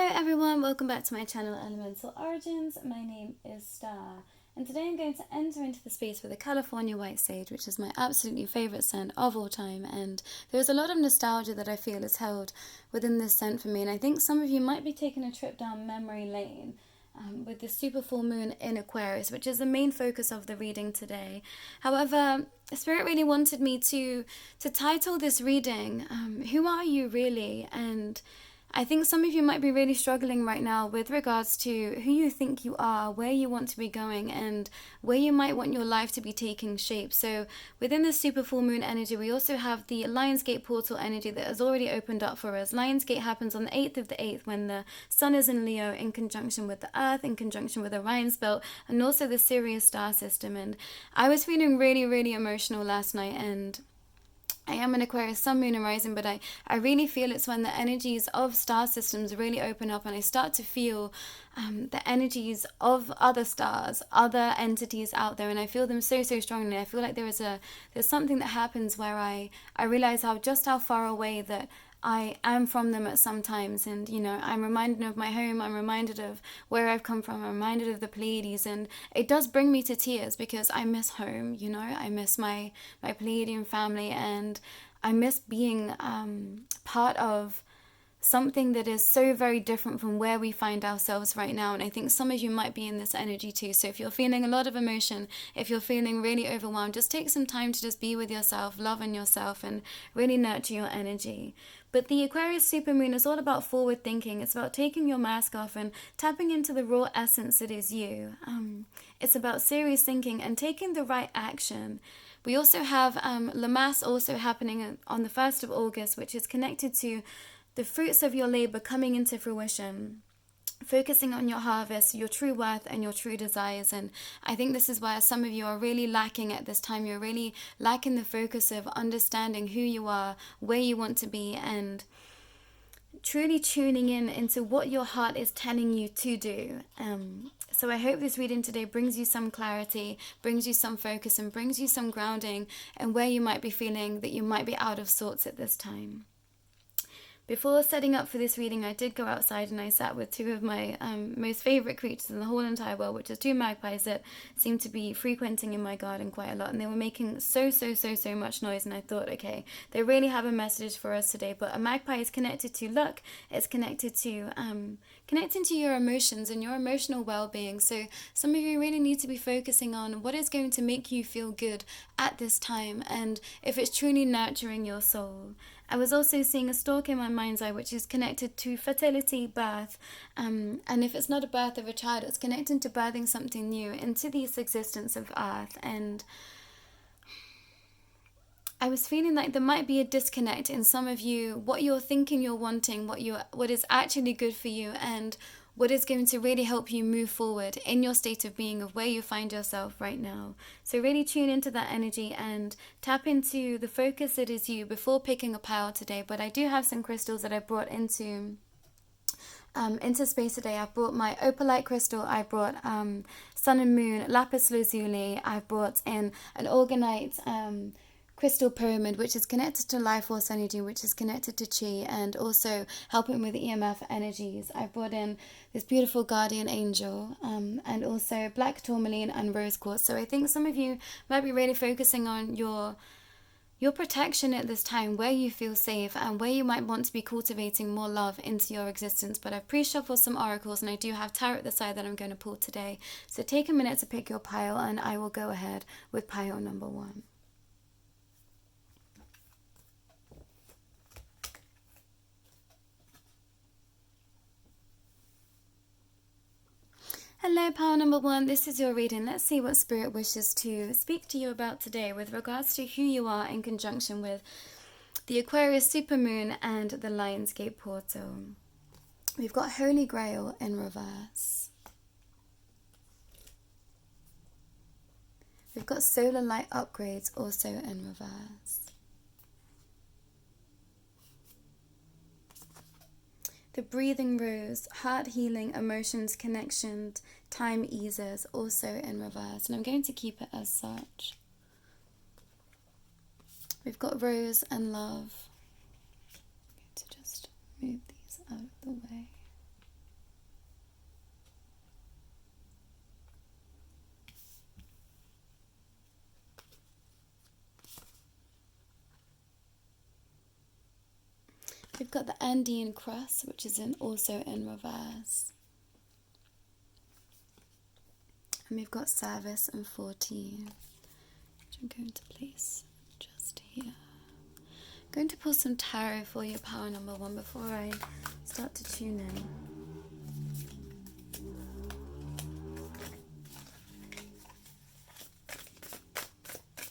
Hello everyone, welcome back to my channel Elemental Origins. My name is Starr, and today I'm going to enter into the space with the California White Sage, which is my absolutely favourite scent of all time, and there's a lot of nostalgia that I feel is held within this scent for me, and I think some of you might be taking a trip down memory lane with the super full moon in Aquarius, which is the main focus of the reading today. However, Spirit really wanted me to title this reading, Who Are You Really? And I think some of you might be really struggling right now with regards to who you think you are, where you want to be going, and where you might want your life to be taking shape. So within the super full moon energy, we also have the Lionsgate portal energy that has already opened up for us. Lionsgate happens on the 8th of the 8th when the sun is in Leo in conjunction with the earth, in conjunction with Orion's belt, and also the Sirius star system. And I was feeling really, really emotional last night, and I am an Aquarius sun, moon and rising, but I really feel it's when the energies of star systems really open up and I start to feel the energies of other stars, other entities out there, and I feel them so strongly. I feel like there's something that happens where I realize how far away that I am from them at some times, and I'm reminded of my home, I'm reminded of where I've come from, I'm reminded of the Pleiades, and it does bring me to tears because I miss home, I miss my Pleiadian family, and I miss being part of something that is so very different from where we find ourselves right now. And I think some of you might be in this energy too. So if you're feeling a lot of emotion, if you're feeling really overwhelmed, just take some time to just be with yourself, love on yourself, and really nurture your energy. But the Aquarius supermoon is all about forward thinking. It's about taking your mask off and tapping into the raw essence that is you. It's about serious thinking and taking the right action. We also have Lamass also happening on the 1st of August, which is connected to the fruits of your labor coming into fruition, focusing on your harvest, your true worth, and your true desires. And I think this is where some of you are really lacking at this time. You're really lacking the focus of understanding who you are, where you want to be, and truly tuning in into what your heart is telling you to do. So I hope this reading today brings you some clarity, brings you some focus, and brings you some grounding and where you might be feeling that you might be out of sorts at this time. Before setting up for this reading, I did go outside and I sat with two of my most favourite creatures in the whole entire world, which is two magpies that seem to be frequenting in my garden quite a lot, and they were making so much noise, and I thought, okay, they really have a message for us today. But a magpie is connected to luck, it's connected to connecting to your emotions and your emotional well-being. So some of you really need to be focusing on what is going to make you feel good at this time, and if it's truly nurturing your soul. I was also seeing a stalk in my mind's eye, which is connected to fertility, birth, and if it's not a birth of a child, it's connecting to birthing something new into this existence of earth. And I was feeling like there might be a disconnect in some of you, what you're thinking you're wanting, what is actually good for you, and what is going to really help you move forward in your state of being, of where you find yourself right now. So really tune into that energy and tap into the focus that is you before picking a pile today. But I do have some crystals that I brought into space today. I've brought my opalite crystal, I brought sun and moon, lapis lazuli, I've brought in an organite crystal pyramid, which is connected to life force energy, which is connected to chi, and also helping with EMF energies. I brought in this beautiful guardian angel, and also black tourmaline and rose quartz. So I think some of you might be really focusing on your protection at this time, where you feel safe and where you might want to be cultivating more love into your existence. But I've pre-shuffled some oracles, and I do have tarot at the side that I'm going to pull today. So take a minute to pick your pile, and I will go ahead with pile number 1. Hello, pile number 1. This is your reading. Let's see what Spirit wishes to speak to you about today with regards to who you are in conjunction with the Aquarius supermoon and the Lionsgate portal. We've got Holy Grail in reverse. We've got solar light upgrades also in reverse. The breathing rose, heart healing, emotions, connections, time eases, also in reverse. And I'm going to keep it as such. We've got rose and love. I'm going to just move these out of the way. got the Andean Cross, which is also in reverse. And we've got Service and 14, which I'm going to place just here. I'm going to pull some tarot for you, power number 1, before I start to tune in.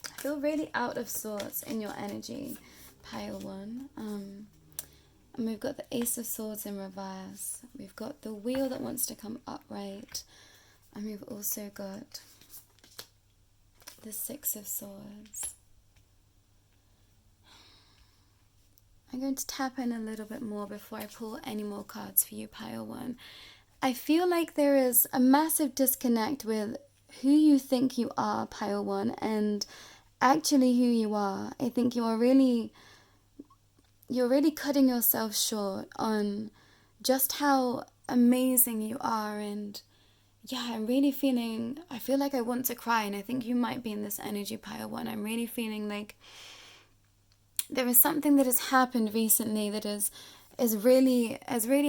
I feel really out of sorts in your energy, pile 1. And we've got the Ace of Swords in reverse. We've got the Wheel that wants to come upright. And we've also got the Six of Swords. I'm going to tap in a little bit more before I pull any more cards for you, pile 1. I feel like there is a massive disconnect with who you think you are, pile 1, and actually who you are. I think you're really cutting yourself short on just how amazing you are. And yeah, I feel like I want to cry, and I think you might be in this energy, pile 1. I'm really feeling like there is something that has happened recently that has really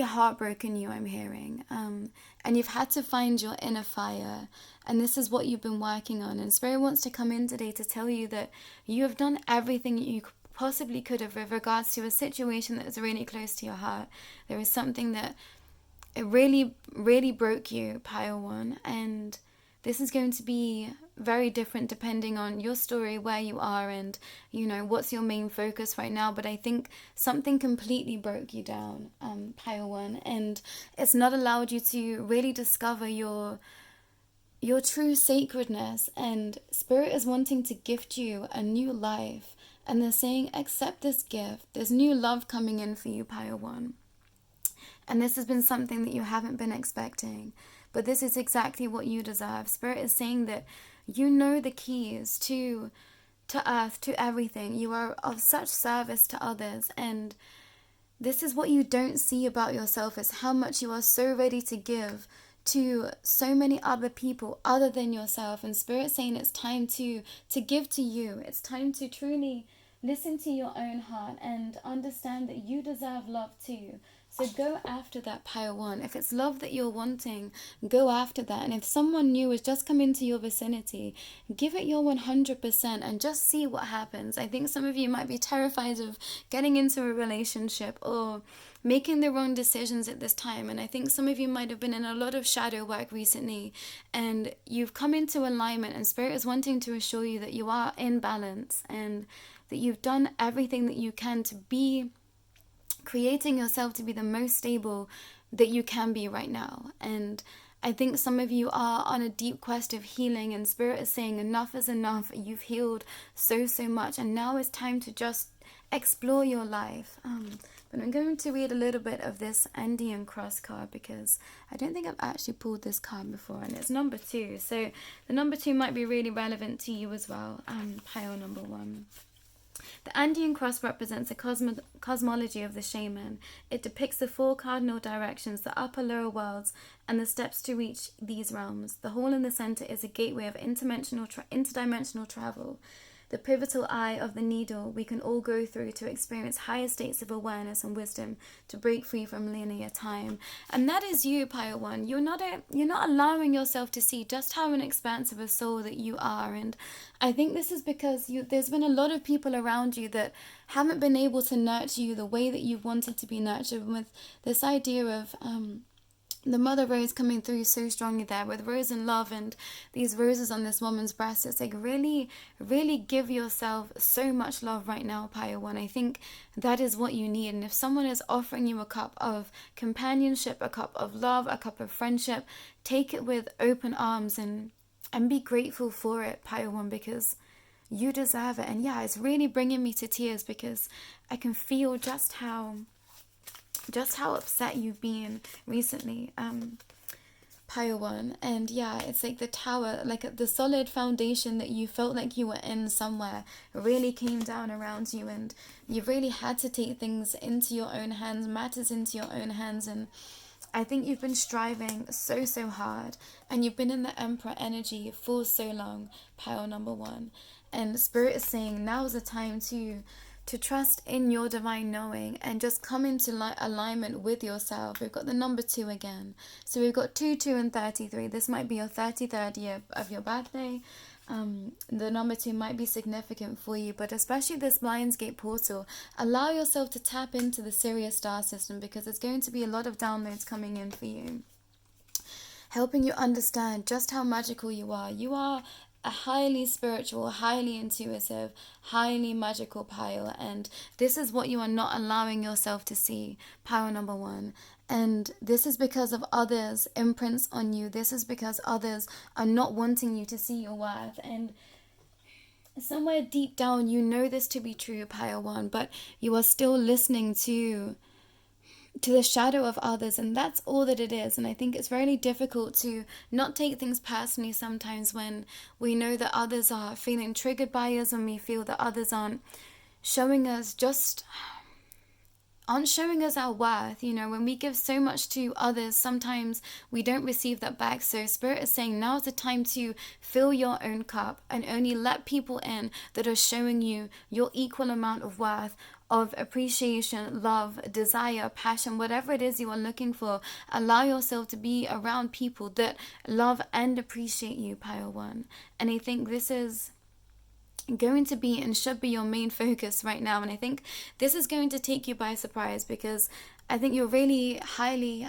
heartbroken you, I'm hearing. And you've had to find your inner fire, and this is what you've been working on. And Spirit wants to come in today to tell you that you have done everything you possibly could have with regards to a situation that is really close to your heart. There is something that it really broke you, pile 1, and this is going to be very different depending on your story, where you are, and what's your main focus right now. But I think something completely broke you down, pile 1, and it's not allowed you to really discover your true sacredness. And Spirit is wanting to gift you a new life, and they're saying, accept this gift. There's new love coming in for you, pile 1. And this has been something that you haven't been expecting, but this is exactly what you deserve. Spirit is saying that you know the keys to earth, to everything. You are of such service to others, and this is what you don't see about yourself, is how much you are so ready to give to so many other people other than yourself. And Spirit saying it's time to give to you. It's time to truly listen to your own heart and understand that you deserve love too. So go after that, pile 1. If it's love that you're wanting, go after that. And if someone new has just come into your vicinity, give it your 100% and just see what happens. I think some of you might be terrified of getting into a relationship or making the wrong decisions at this time. And I think some of you might have been in a lot of shadow work recently, and you've come into alignment, and Spirit is wanting to assure you that you are in balance and that you've done everything that you can to be creating yourself to be the most stable that you can be right now. And I think some of you are on a deep quest of healing, and Spirit is saying enough is enough. You've healed so much, and now it's time to just explore your life. But I'm going to read a little bit of this Andean Cross card, because I don't think I've actually pulled this card before, and it's number 2. So the number 2 might be really relevant to you as well, pile number 1. The Andean Cross represents a cosmology of the shaman. It depicts the 4 cardinal directions, the upper lower worlds, and the steps to reach these realms. The hole in the center is a gateway of interdimensional travel. The pivotal eye of the needle we can all go through to experience higher states of awareness and wisdom, to break free from linear time. And that is you, pile 1. You're not allowing yourself to see just how an expansive a soul that you are. And I think this is because there's been a lot of people around you that haven't been able to nurture you the way that you wanted to be nurtured, with this idea of the mother rose coming through so strongly there with rose and love and these roses on this woman's breast. It's like really give yourself so much love right now, pile 1. I think that is what you need. And if someone is offering you a cup of companionship, a cup of love, a cup of friendship, take it with open arms and be grateful for it, pile 1, because you deserve it. And yeah, it's really bringing me to tears, because I can feel just how upset you've been recently, pile 1. And yeah, it's like the tower, like the solid foundation that you felt like you were in somewhere really came down around you, and you really had to take things into your own hands, matters into your own hands. And I think you've been striving so hard, and you've been in the Emperor energy for so long, pile number 1. And Spirit is saying now is the time to to trust in your divine knowing and just come into alignment with yourself. We've got the number 2 again. So we've got 2, 2, and 33. This might be your 33rd year of your birthday. The number 2 might be significant for you, but especially this Lionsgate portal, allow yourself to tap into the Sirius star system, because there's going to be a lot of downloads coming in for you, helping you understand just how magical you are. You are a highly spiritual, highly intuitive, highly magical power, and this is what you are not allowing yourself to see. Power number 1. And this is because of others' imprints on you. This is because others are not wanting you to see your worth. And somewhere deep down, you know this to be true, Power 1, but you are still listening to the shadow of others, and that's all that it is. And I think it's really difficult to not take things personally sometimes when we know that others are feeling triggered by us, and we feel that others aren't showing us our worth. You know, when we give so much to others, sometimes we don't receive that back. So Spirit is saying now is the time to fill your own cup and only let people in that are showing you your equal amount of worth, of appreciation, love, desire, passion, whatever it is you are looking for. Allow yourself to be around people that love and appreciate you, Pile 1. And I think this is going to be and should be your main focus right now. And I think this is going to take you by surprise, because I think you're really highly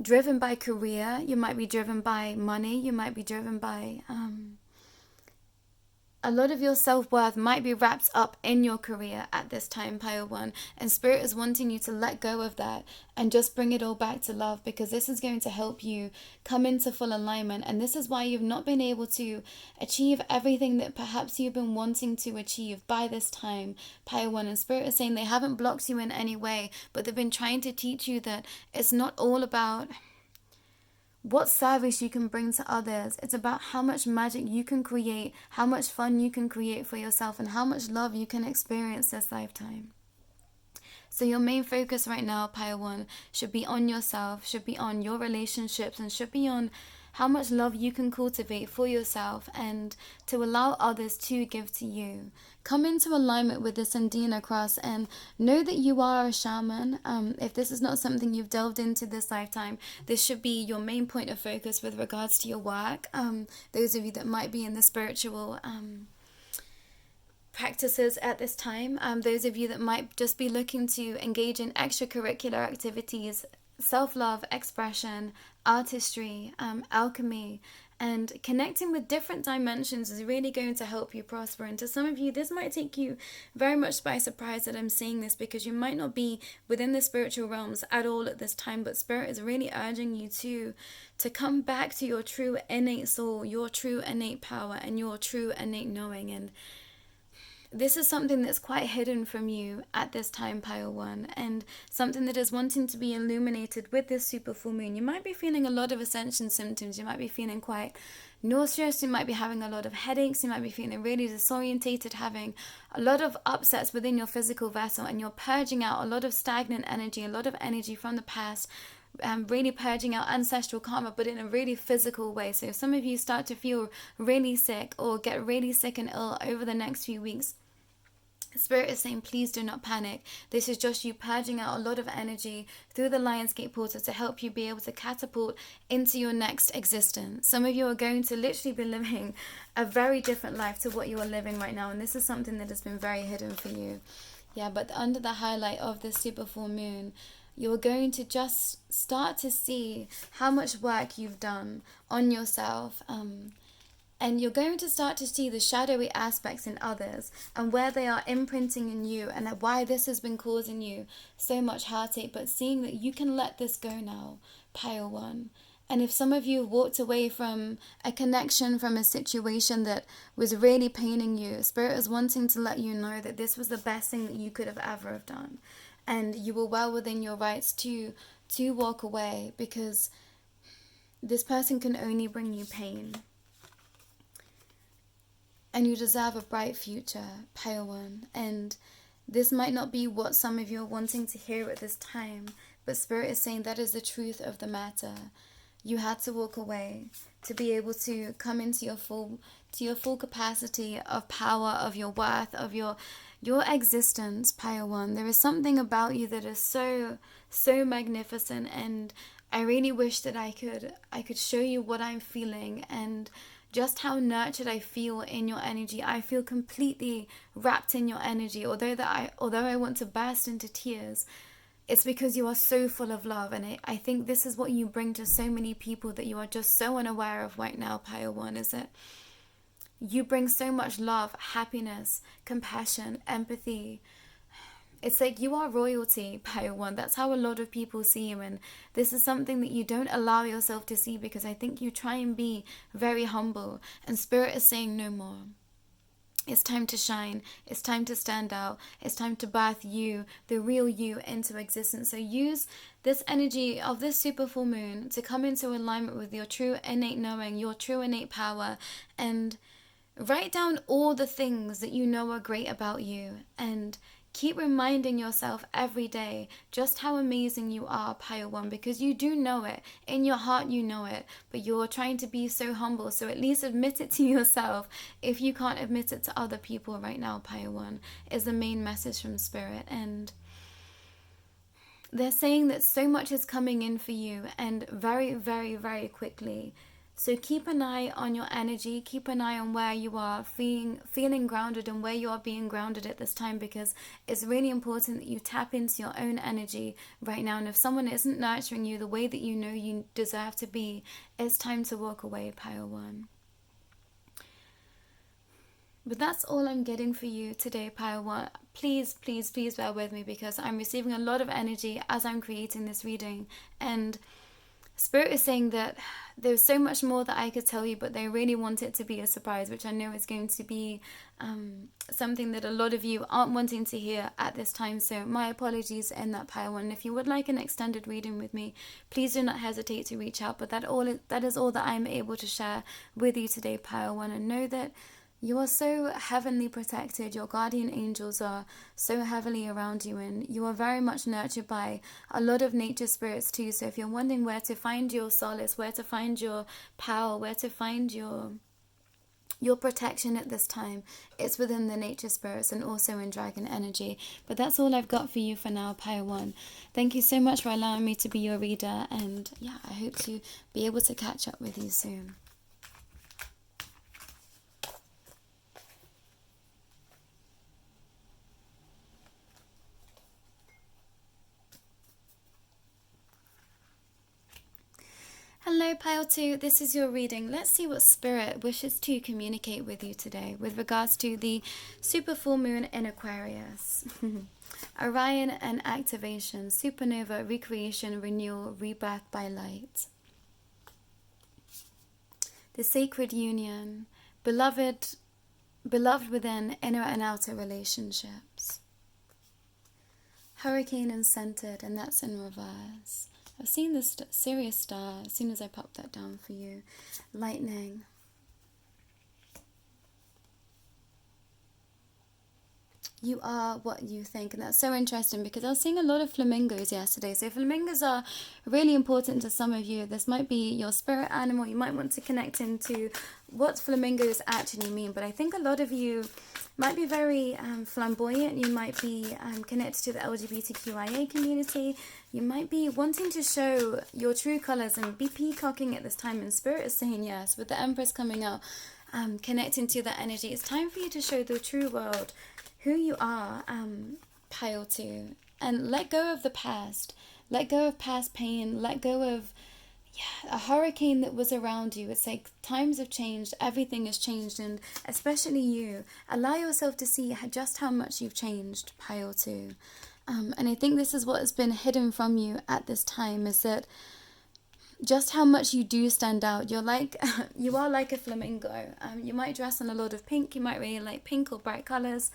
driven by career. You might be driven by money. You might be driven by a lot of your self-worth might be wrapped up in your career at this time, Pile 1. And Spirit is wanting you to let go of that and just bring it all back to love, because this is going to help you come into full alignment. And this is why you've not been able to achieve everything that perhaps you've been wanting to achieve by this time, Pile 1. And Spirit is saying they haven't blocked you in any way, but they've been trying to teach you that it's not all about what service you can bring to others. It's about how much magic you can create, how much fun you can create for yourself, and how much love you can experience this lifetime. So your main focus right now, Pile 1, should be on yourself, should be on your relationships, and should be on how much love you can cultivate for yourself and to allow others to give to you. Come into alignment with this Andina cross and know that you are a shaman. If this is not something you've delved into this lifetime, this should be your main point of focus with regards to your work. Those of you that might be in the spiritual practices at this time, those of you that might just be looking to engage in extracurricular activities, self-love, expression, artistry, alchemy, and connecting with different dimensions is really going to help you prosper. And to some of you, this might take you very much by surprise that I'm saying this, because you might not be within the spiritual realms at all at this time, but Spirit is really urging you to come back to your true innate soul, your true innate power, and your true innate knowing. And this is something that's quite hidden from you at this time, Pile 1, and something that is wanting to be illuminated with this super full moon. You might be feeling a lot of ascension symptoms. You might be feeling quite nauseous. You might be having a lot of headaches. You might be feeling really disorientated, having a lot of upsets within your physical vessel, and you're purging out a lot of stagnant energy, a lot of energy from the past, really purging out ancestral karma, but in a really physical way. So if some of you start to feel really sick or get really sick and ill over the next few weeks, Spirit is saying, please do not panic. This is just you purging out a lot of energy through the Lionsgate portal to help you be able to catapult into your next existence. Some of you are going to literally be living a very different life to what you are living right now. And this is something that has been very hidden for you. Yeah, but under the highlight of this super full moon, you're going to just start to see how much work you've done on yourself, and you're going to start to see the shadowy aspects in others and where they are imprinting in you, and why this has been causing you so much heartache. But seeing that you can let this go now, Pile 1. And if some of you have walked away from a connection, from a situation that was really paining you, Spirit is wanting to let you know that this was the best thing that you could have ever have done. And you were well within your rights to walk away, because this person can only bring you pain. And you deserve a bright future, Pale 1. And this might not be what some of you are wanting to hear at this time, but Spirit is saying that is the truth of the matter. you had to walk away to be able to come into your full capacity of power, of your worth, of your existence, Pile 1. There is something about you that is so magnificent, and I really wish that I could show you what I'm feeling and just how nurtured I feel in your energy. I feel completely wrapped in your energy. Although I want to burst into tears, it's because you are so full of love, and I think this is what you bring to so many people that you are just so unaware of right now, Pile 1, is that you bring so much love, happiness, compassion, empathy. It's like you are royalty, Pile 1. That's how a lot of people see you, and this is something that you don't allow yourself to see because I think you try and be very humble, and Spirit is saying no more. It's time to shine. It's time to stand out. It's time to birth you, the real you, into existence. So use this energy of this super full moon to come into alignment with your true innate knowing, your true innate power, and write down all the things that you know are great about you, and keep reminding yourself every day just how amazing you are, Pile 1, because you do know it. In your heart you know it, but you're trying to be so humble, so at least admit it to yourself if you can't admit it to other people right now, Pile 1, is the main message from Spirit. And they're saying that so much is coming in for you, and very, very, very quickly. So keep an eye on your energy, keep an eye on where you are feeling grounded and where you are being grounded at this time, because it's really important that you tap into your own energy right now. And if someone isn't nurturing you the way that you know you deserve to be, it's time to walk away, Pile 1. But that's all I'm getting for you today, Pile 1. Please, please, please bear with me because I'm receiving a lot of energy as I'm creating this reading, and Spirit is saying that there's so much more that I could tell you, but they really want it to be a surprise, which I know is going to be something that a lot of you aren't wanting to hear at this time. So my apologies in that, Pile 1. If you would like an extended reading with me, please do not hesitate to reach out. But that is all that I'm able to share with you today, Pile 1. And know that you are so heavenly protected. Your guardian angels are so heavily around you, and you are very much nurtured by a lot of nature spirits too. So if you're wondering where to find your solace, where to find your power, where to find your protection at this time, it's within the nature spirits and also in dragon energy. But that's all I've got for you for now, Pile 1. Thank you so much for allowing me to be your reader, and yeah, I hope to be able to catch up with you soon. Hello, Pile 2. This is your reading. Let's see what Spirit wishes to communicate with you today with regards to the super full moon in Aquarius. Orion and activation, supernova, recreation, renewal, rebirth by light. The sacred union, beloved within inner and outer relationships. Hurricane and centered, and that's in reverse. I've seen this Sirius star as soon as I popped that down for you. Lightning. You are what you think, and that's so interesting because I was seeing a lot of flamingos yesterday. So flamingos are really important to some of you. This might be your spirit animal. You might want to connect into what flamingos actually mean. But I think a lot of you might be very flamboyant. You might be connected to the LGBTQIA community. You might be wanting to show your true colors and be peacocking at this time. And Spirit is saying yes, with the Empress coming out, connecting to that energy. It's time for you to show the true world who you are, Pile 2, and let go of the past. Let go of past pain. Let go of a hurricane that was around you. It's like times have changed, everything has changed, and especially you. Allow yourself to see just how much you've changed, Pile 2. And I think this is what has been hidden from you at this time, is that just how much you do stand out. You are like a flamingo. You might dress in a lot of pink. You might really like pink or bright colors.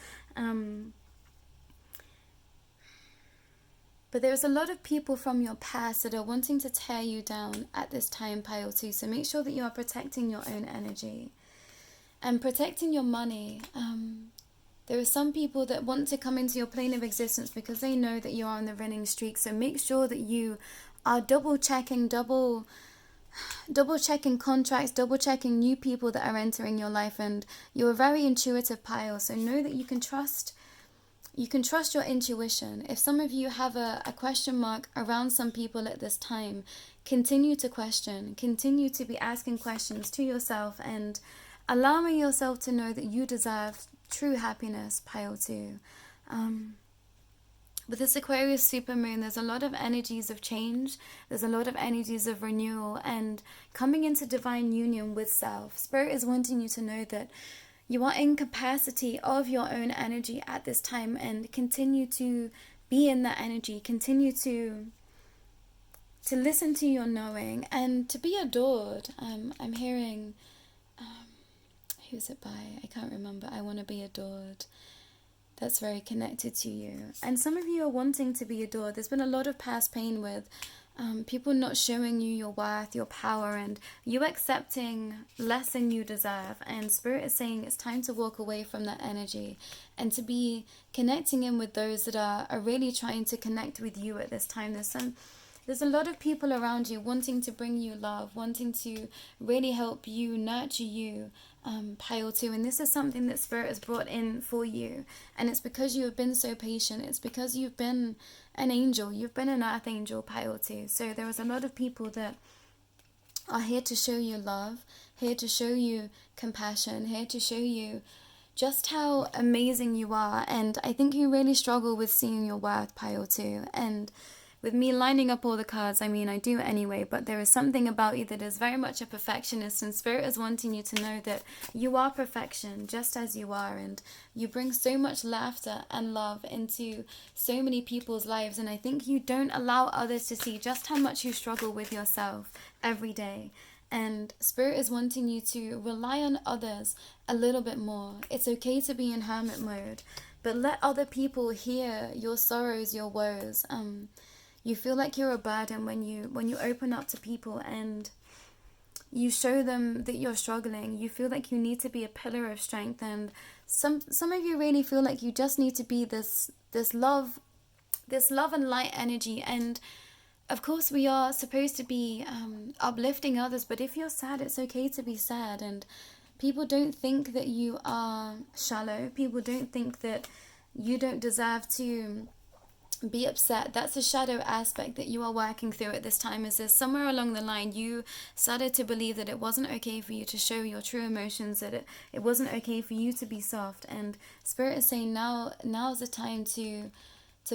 But there's a lot of people from your past that are wanting to tear you down at this time, Pile 2. So make sure that you are protecting your own energy and protecting your money. There are some people that want to come into your plane of existence because they know that you are on the winning streak. So make sure that you are double checking, double double checking contracts, double checking new people that are entering your life. And you're a very intuitive pile, so know that you can trust your intuition. If some of you have a question mark around some people at this time, continue to question, continue to be asking questions to yourself and allowing yourself to know that you deserve true happiness, pile 2. With this Aquarius supermoon, there's a lot of energies of change. There's a lot of energies of renewal and coming into divine union with self. Spirit is wanting you to know that you are in capacity of your own energy at this time, and continue to be in that energy. Continue to listen to your knowing and to be adored. I'm hearing, who's it by? I can't remember. I want to be adored. That's very connected to you. And some of you are wanting to be adored. There's been a lot of past pain with people not showing you your worth, your power, and you accepting less than you deserve. And Spirit is saying it's time to walk away from that energy and to be connecting in with those that are really trying to connect with you at this time. There's a lot of people around you wanting to bring you love, wanting to really help you, nurture you, pile 2. And this is something that Spirit has brought in for you. And it's because you have been so patient. It's because you've been an angel. You've been an earth angel, pile 2. So there is a lot of people that are here to show you love, here to show you compassion, here to show you just how amazing you are. And I think you really struggle with seeing your worth, pile 2. And with me lining up all the cards, I mean, I do anyway, but there is something about you that is very much a perfectionist, and Spirit is wanting you to know that you are perfection just as you are, and you bring so much laughter and love into so many people's lives. And I think you don't allow others to see just how much you struggle with yourself every day. And Spirit is wanting you to rely on others a little bit more. It's okay to be in hermit mode, but let other people hear your sorrows, your woes. You feel like you're a burden when you open up to people and you show them that you're struggling. You feel like you need to be a pillar of strength, and some of you really feel like you just need to be this love and light energy. And of course we are supposed to be uplifting others, but if you're sad, it's okay to be sad. And people don't think that you are shallow. People don't think that you don't deserve to be upset. That's a shadow aspect that you are working through at this time. Is this somewhere along the line you started to believe that it wasn't okay for you to show your true emotions, that it wasn't okay for you to be soft. And Spirit is saying now's the time to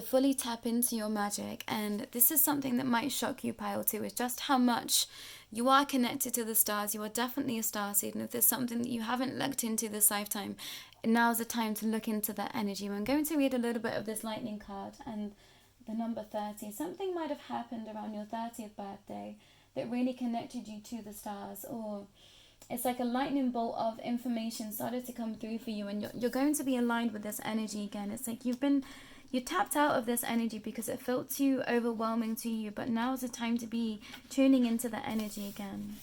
fully tap into your magic. And this is something that might shock you, pile 2, is just how much you are connected to the stars. You are definitely a starseed, and if there's something that you haven't looked into this lifetime, now's the time to look into that energy. I'm going to read a little bit of this lightning card and the number 30. Something might have happened around your 30th birthday that really connected you to the stars, or it's like a lightning bolt of information started to come through for you, and you're going to be aligned with this energy again. It's like you tapped out of this energy because it felt too overwhelming to you, but now is the time to be tuning into the energy again.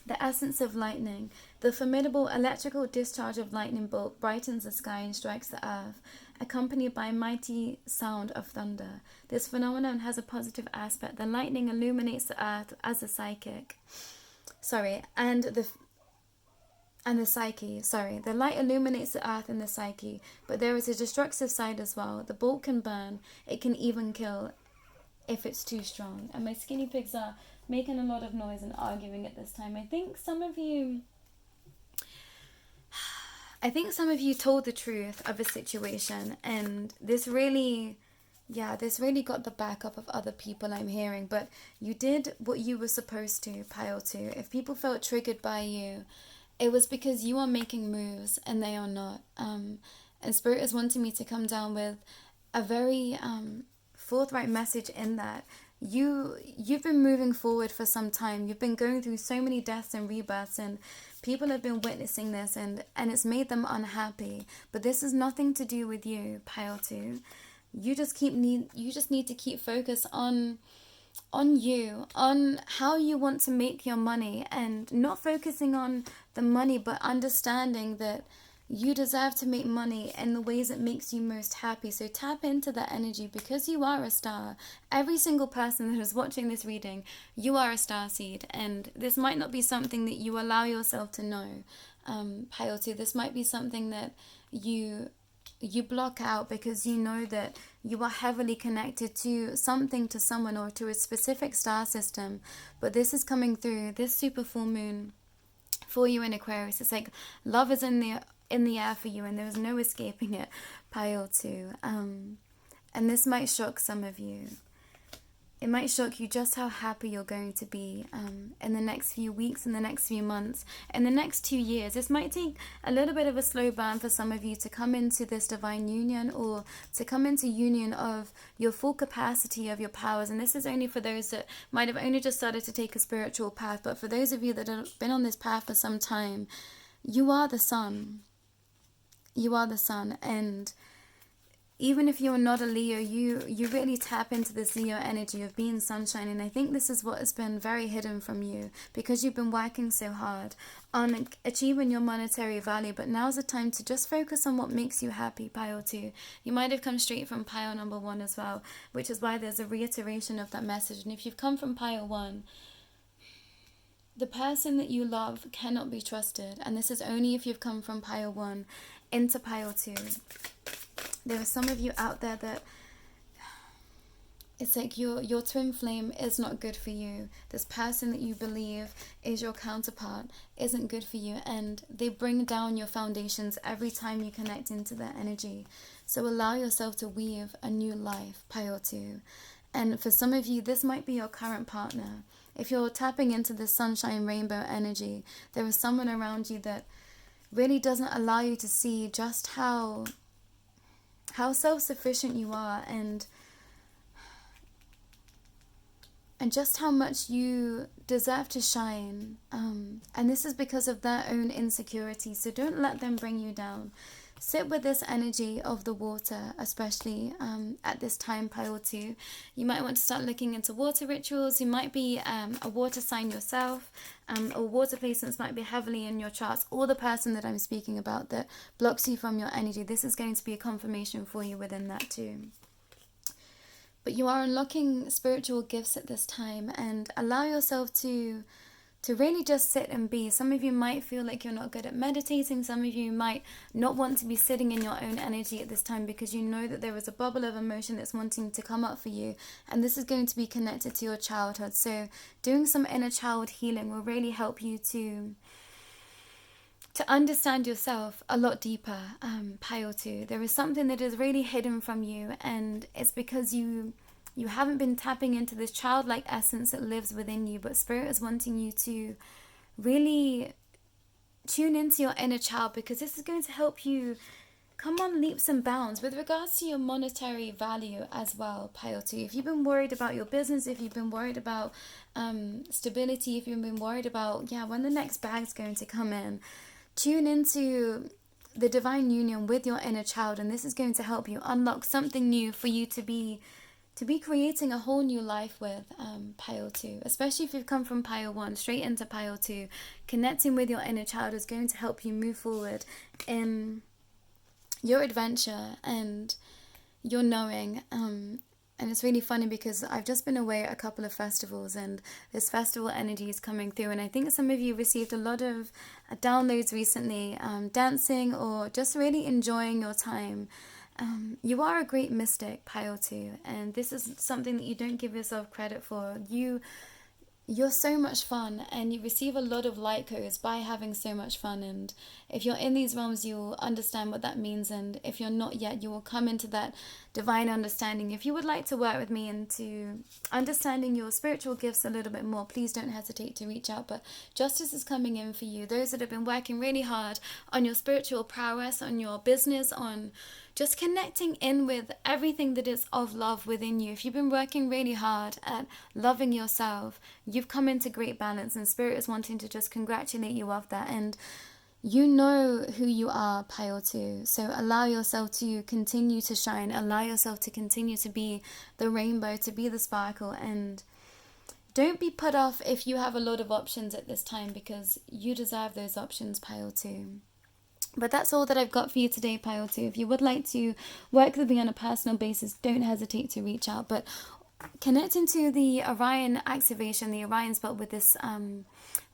The essence of lightning. The formidable electrical discharge of lightning bolt brightens the sky and strikes the earth, accompanied by a mighty sound of thunder. This phenomenon has a positive aspect. The lightning illuminates the earth as a psychic. And the psyche. The light illuminates the earth and the psyche, but there is a destructive side as well. The bolt can burn. It can even kill if it's too strong. And my skinny pigs are making a lot of noise and arguing at this time. I think some of you told the truth of a situation, and this really got the backup of other people, I'm hearing. But you did what you were supposed to, pile 2. If people felt triggered by you, it was because you are making moves and they are not. And Spirit is wanting me to come down with a very forthright message in that you've been moving forward for some time. You've been going through so many deaths and rebirths, and people have been witnessing this, and it's made them unhappy. But this has nothing to do with you, pile 2. You just need to keep focus on you, on how you want to make your money, and not focusing on the money, but understanding that You deserve to make money in the ways that makes you most happy. So tap into that energy, because you are a star. Every single person that is watching this reading, you are a star seed. And this might not be something that you allow yourself to know, Pile 2. This might be something that you block out because you know that you are heavily connected to something, to someone, or to a specific star system. But this is coming through this super full moon for you in Aquarius. It's like love is in the air for you, and there's no escaping it, Pile 2. And this might shock some of you. It might shock you just how happy you're going to be in the next few weeks, in the next few months, in the next 2 years. This might take a little bit of a slow burn for some of you to come into this divine union, or to come into union of your full capacity of your powers. And this is only for those that might have only just started to take a spiritual path. But for those of you that have been on this path for some time, you are the sun. You are the sun. And even if you're not a Leo, you really tap into this Leo energy of being sunshine. And I think this is what has been very hidden from you, because you've been working so hard on achieving your monetary value. But now's the time to just focus on what makes you happy, Pile 2. You might have come straight from pile number 1 as well, which is why there's a reiteration of that message. And if you've come from pile 1, the person that you love cannot be trusted. And this is only if you've come from pile 1 into pile 2. There are some of you out there that it's like your twin flame is not good for you. This person that you believe is your counterpart isn't good for you, and they bring down your foundations every time you connect into their energy. So allow yourself to weave a new life, Pile 2. And for some of you, this might be your current partner. If you're tapping into this sunshine rainbow energy, there is someone around you that really doesn't allow you to see just how self-sufficient you are, and just how much you deserve to shine. And this is because of their own insecurities. So don't let them bring you down. Sit with this energy of the water, especially at this time, Pile 2. You might want to start looking into water rituals. You might be a water sign yourself, or water placements might be heavily in your charts, or the person that I'm speaking about that blocks you from your energy. This is going to be a confirmation for you within that too. But you are unlocking spiritual gifts at this time, and allow yourself to really just sit and be. Some of you might feel like you're not good at meditating. Some of you might not want to be sitting in your own energy at this time, because you know that there is a bubble of emotion that's wanting to come up for you. And this is going to be connected to your childhood. So doing some inner child healing will really help you to understand yourself a lot deeper, Pile 2. There is something that is really hidden from you, and it's because you haven't been tapping into this childlike essence that lives within you. But Spirit is wanting you to really tune into your inner child, because this is going to help you come on leaps and bounds with regards to your monetary value as well, Pile 2. If you've been worried about your business, if you've been worried about stability, if you've been worried about when the next bag's going to come in, tune into the divine union with your inner child, and this is going to help you unlock something new for you to be creating a whole new life with, Pile 2. Especially if you've come from Pile 1 straight into Pile 2, connecting with your inner child is going to help you move forward in your adventure and your knowing. And it's really funny because I've just been away at a couple of festivals, and this festival energy is coming through. And I think some of you received a lot of downloads recently, dancing or just really enjoying your time. You are a great mystic, Pile 2, and this is something that you don't give yourself credit for. You're so much fun, and you receive a lot of light codes by having so much fun. And if you're in these realms, you'll understand what that means. And if you're not yet, you will come into that divine understanding. If you would like to work with me into understanding your spiritual gifts a little bit more, please don't hesitate to reach out. But justice is coming in for you. Those that have been working really hard on your spiritual prowess, on your business, on just connecting in with everything that is of love within you. If you've been working really hard at loving yourself, you've come into great balance, and Spirit is wanting to just congratulate you off that. And you know who you are, Pile 2. So allow yourself to continue to shine. Allow yourself to continue to be the rainbow, to be the sparkle. And don't be put off if you have a lot of options at this time, because you deserve those options, Pile 2. But that's all that I've got for you today, Pile 2. If you would like to work with me on a personal basis, don't hesitate to reach out. But connecting to the Orion activation, the Orion spot with this,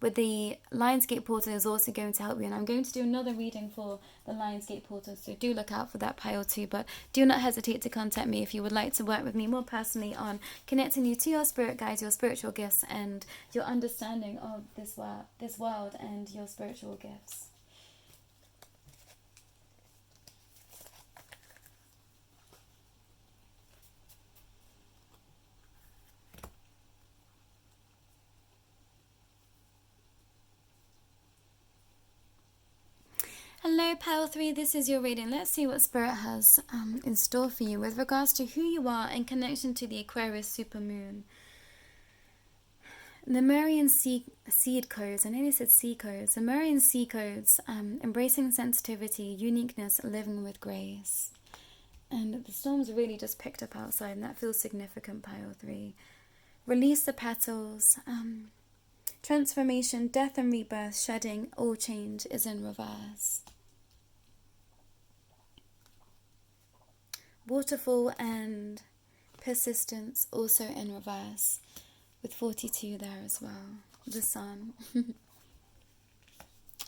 with the Lionsgate portal is also going to help you. And I'm going to do another reading for the Lionsgate portal, so do look out for that, Pile 2. But do not hesitate to contact me if you would like to work with me more personally on connecting you to your spirit guides, your spiritual gifts, and your understanding of this world and your spiritual gifts. Hello, Pile 3, this is your reading. Let's see what Spirit has in store for you with regards to who you are in connection to the Aquarius supermoon. The Marian seed codes, I nearly said sea codes. The Marian sea codes, embracing sensitivity, uniqueness, living with grace. And the storm's really just picked up outside, and that feels significant, Pile 3. Release the petals. Transformation, death and rebirth, shedding, all change is in reverse. Waterfall and persistence also in reverse, with 42 there as well, the sun. And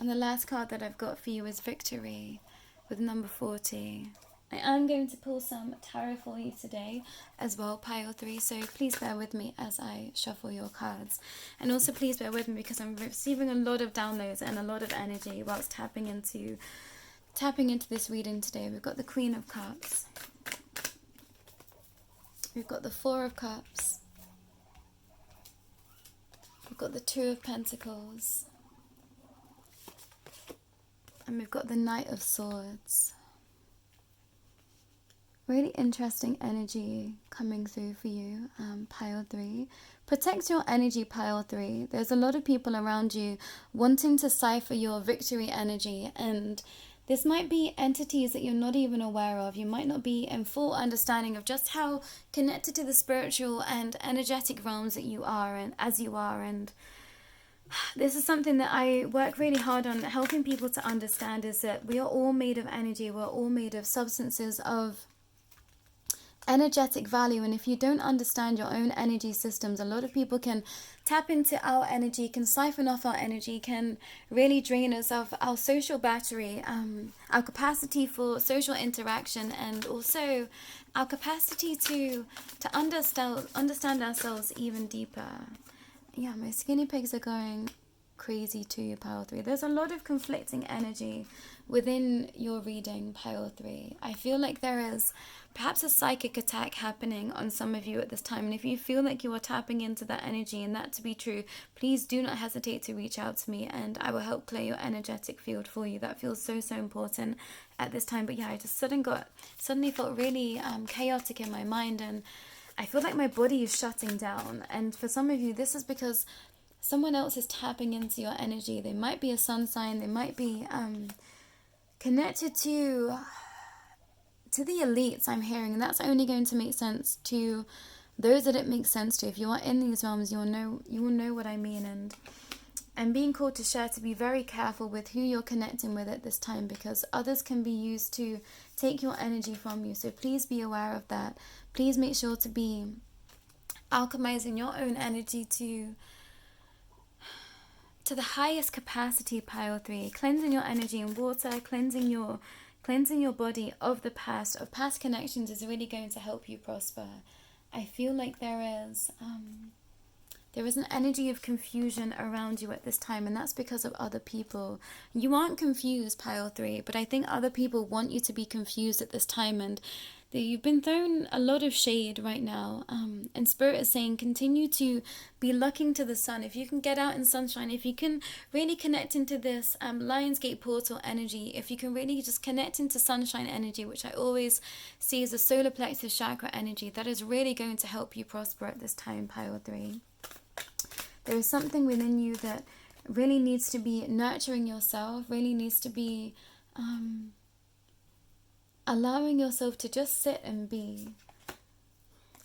the last card that I've got for you is victory, with number 40. I am going to pull some tarot for you today as well, Pile 3, so please bear with me as I shuffle your cards. And also please bear with me because I'm receiving a lot of downloads and a lot of energy whilst tapping into this reading today. We've got the Queen of Cups. We've got the Four of Cups. We've got the Two of Pentacles. And we've got the Knight of Swords. Really interesting energy coming through for you, Pile 3. Protect your energy, Pile 3. There's a lot of people around you wanting to cipher your victory energy, and this might be entities that you're not even aware of. You might not be in full understanding of just how connected to the spiritual and energetic realms that you are, and as you are. And this is something that I work really hard on helping people to understand, is that we are all made of energy. We're all made of substances of energetic value, and if you don't understand your own energy systems, a lot of people can tap into our energy, can siphon off our energy, can really drain us of our social battery, our capacity for social interaction, and also our capacity to understand ourselves even deeper. Yeah, my skinny pigs are going crazy too, Pile 3. There's a lot of conflicting energy within your reading, Pile 3. I feel like there is perhaps a psychic attack happening on some of you at this time, and if you feel like you are tapping into that energy and that to be true, please do not hesitate to reach out to me and I will help clear your energetic field for you. That feels so important at this time. But yeah, I just suddenly felt really chaotic in my mind, and I feel like my body is shutting down. And for some of you, this is because someone else is tapping into your energy. They might be a sun sign, they might be connected to the elites, I'm hearing, and that's only going to make sense to those that it makes sense to. If you are in these realms, you will know what I mean. And I'm being called to share to be very careful with who you're connecting with at this time, because others can be used to take your energy from you. So please be aware of that. Please make sure to be alchemizing your own energy to the highest capacity, Pile 3. Cleansing your energy in water, cleansing your body of the past, of past connections, is really going to help you prosper. I feel like there is an energy of confusion around you at this time, and that's because of other people. You aren't confused, Pile 3, but I think other people want you to be confused at this time, and you've been thrown a lot of shade right now, and Spirit is saying continue to be looking to the sun. If you can get out in sunshine, if you can really connect into this Lionsgate portal energy, if you can really just connect into sunshine energy, which I always see as a solar plexus chakra energy, that is really going to help you prosper at this time, Pile 3. There is something within you that really needs to be nurturing yourself, really needs to be allowing yourself to just sit and be.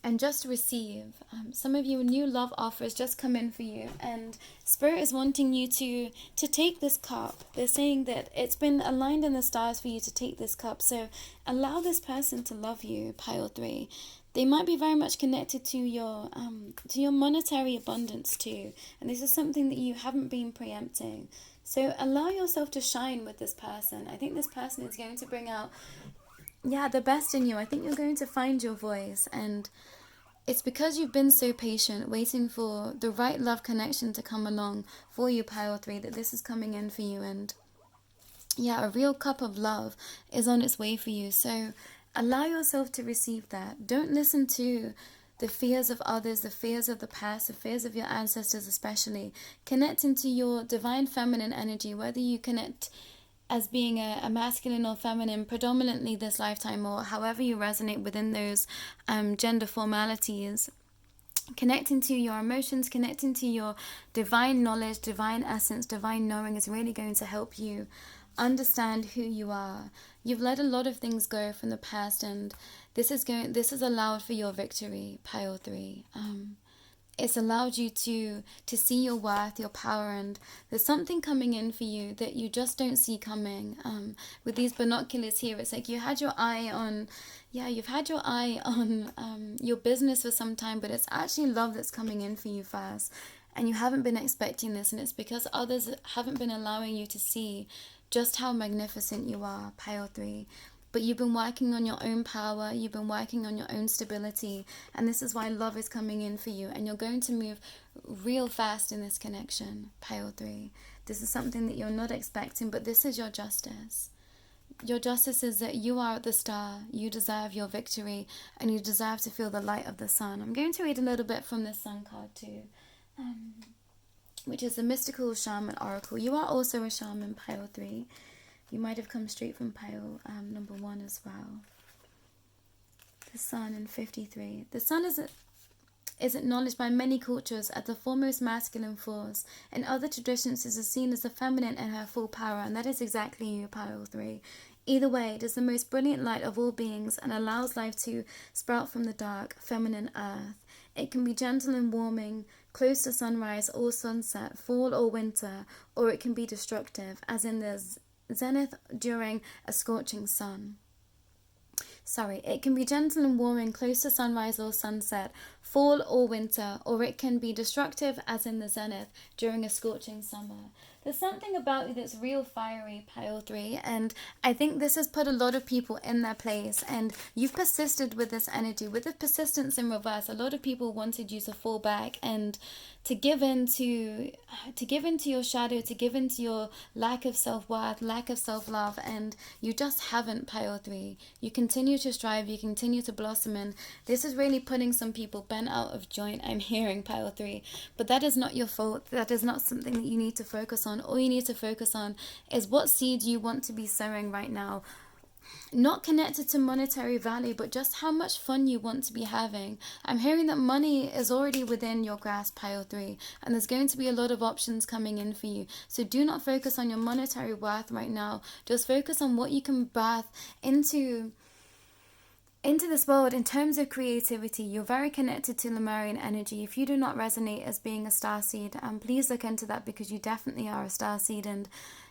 and just receive. Some of you, new love offers just come in for you, and Spirit is wanting you to take this cup. They're saying that it's been aligned in the stars for you to take this cup, so allow this person to love you, pile 3. They might be very much connected to your monetary abundance too, and this is something that you haven't been preempting. So allow yourself to shine with this person. I think this person is going to bring out the best in you. I think you're going to find your voice, and it's because you've been so patient, waiting for the right love connection to come along for you, pile 3, that this is coming in for you. And a real cup of love is on its way for you. So allow yourself to receive that. Don't listen to the fears of others, the fears of the past, the fears of your ancestors especially. Connect into your divine feminine energy, whether you connect as being a masculine or feminine predominantly this lifetime, or however you resonate within those gender formalities. Connecting to your emotions, connecting to your divine knowledge, divine essence, divine knowing is really going to help you understand who you are. You've let a lot of things go from the past, and this is allowed for your victory, pile 3. It's allowed you to see your worth, your power, and there's something coming in for you that you just don't see coming. With these binoculars here, it's like you've had your eye on your business for some time, but it's actually love that's coming in for you first, and you haven't been expecting this, and it's because others haven't been allowing you to see just how magnificent you are, pile 3. But you've been working on your own power, you've been working on your own stability, and this is why love is coming in for you, and you're going to move real fast in this connection, pile 3. This is something that you're not expecting, but this is your justice. Your justice is that you are the star, you deserve your victory, and you deserve to feel the light of the sun. I'm going to read a little bit from this sun card too, which is the mystical shaman oracle. You are also a shaman, pile 3. You might have come straight from pile number 1 as well. The sun in 53. The sun is acknowledged by many cultures as the foremost masculine force. In other traditions, it is seen as the feminine in her full power, and that is exactly you, pile 3. Either way, it is the most brilliant light of all beings and allows life to sprout from the dark, feminine earth. It can be gentle and warming, close to sunrise or sunset, fall or winter, or it can be destructive, as in the zenith during a scorching sun. It can be gentle and warming, close to sunrise or sunset, fall or winter, or it can be destructive, as in the zenith during a scorching summer. There's something about you that's real fiery, pile 3, and I think this has put a lot of people in their place, and you've persisted with this energy. With the persistence in reverse, a lot of people wanted you to fall back and to give in to your shadow, to give in to your lack of self-worth, lack of self-love, and you just haven't, pile 3. You continue to strive, you continue to blossom, and this is really putting some people bent out of joint, I'm hearing, pile 3. But that is not your fault. That is not something that you need to focus on. All you need to focus on is what seed you want to be sowing right now. Not connected to monetary value, but just how much fun you want to be having. I'm hearing that money is already within your grasp, pile 3, and there's going to be a lot of options coming in for you. So do not focus on your monetary worth right now. Just focus on what you can birth into this world in terms of creativity. You're very connected to Lemurian energy. If you do not resonate as being a starseed, please look into that, because you definitely are a starseed, and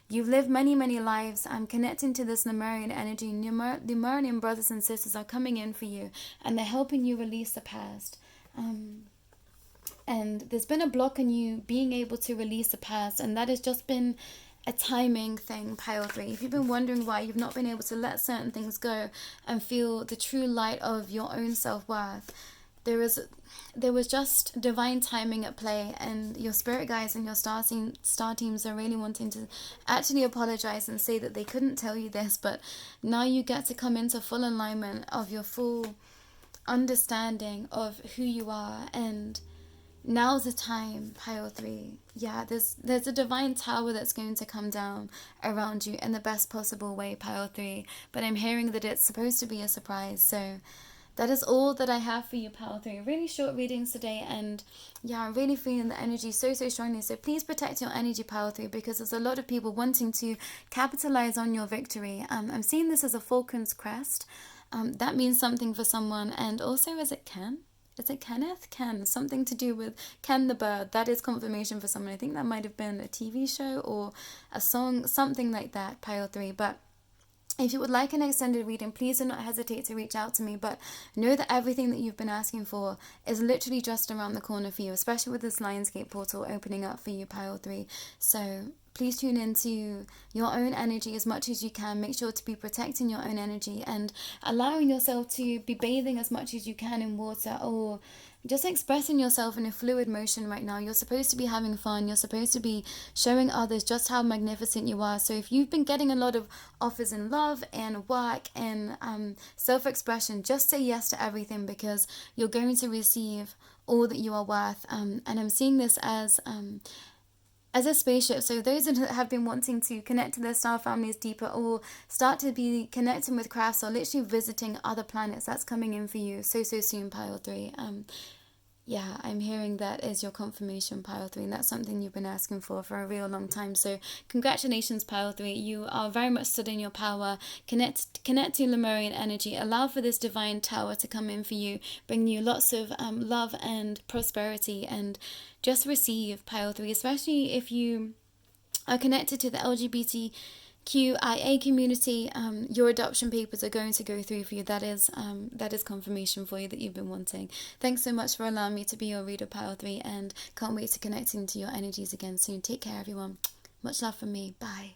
you've lived many, many lives. I'm connecting to this Lemurian energy. Lemurian brothers and sisters are coming in for you, and they're helping you release the past. And there's been a block on you being able to release the past, and that has just been a timing thing, pile 3. If you've been wondering why you've not been able to let certain things go and feel the true light of your own self-worth, there was just divine timing at play, and your spirit guides and your star teams are really wanting to actually apologize and say that they couldn't tell you this, but now you get to come into full alignment of your full understanding of who you are, and now's the time, pile 3. There's a divine tower that's going to come down around you in the best possible way, pile 3, but I'm hearing that it's supposed to be a surprise. So that is all that I have for you, pile 3. Really short readings today, and I'm really feeling the energy so strongly. So please protect your energy, pile 3, because there's a lot of people wanting to capitalize on your victory. I'm seeing this as a falcon's crest. That means something for someone, and also as it can. is it Kenneth? Ken, something to do with Ken the bird. That is confirmation for someone. I think that might have been a TV show or a song, something like that, pile 3. But if you would like an extended reading, please do not hesitate to reach out to me. But know that everything that you've been asking for is literally just around the corner for you, especially with this Lionsgate portal opening up for you, pile 3. So please tune into your own energy as much as you can. Make sure to be protecting your own energy and allowing yourself to be bathing as much as you can in water, or just expressing yourself in a fluid motion right now. You're supposed to be having fun. You're supposed to be showing others just how magnificent you are. So if you've been getting a lot of offers in love and work and self-expression, just say yes to everything, because you're going to receive all that you are worth. And I'm seeing this as a spaceship. So those that have been wanting to connect to their star families deeper, or start to be connecting with crafts, or literally visiting other planets, that's coming in for you so soon, pile 3. Yeah, I'm hearing that is your confirmation, pile 3, and that's something you've been asking for a real long time. So congratulations, pile 3. You are very much stood in your power. Connect to Lemurian energy. Allow for this divine tower to come in for you, bring you lots of love and prosperity, and just receive, pile 3, especially if you are connected to the LGBTQIA community. Your adoption papers are going to go through for you. That is confirmation for you that you've been wanting. Thanks so much for allowing me to be your reader, pile 3, and can't wait to connect into your energies again soon. Take care, everyone. Much love from me. Bye.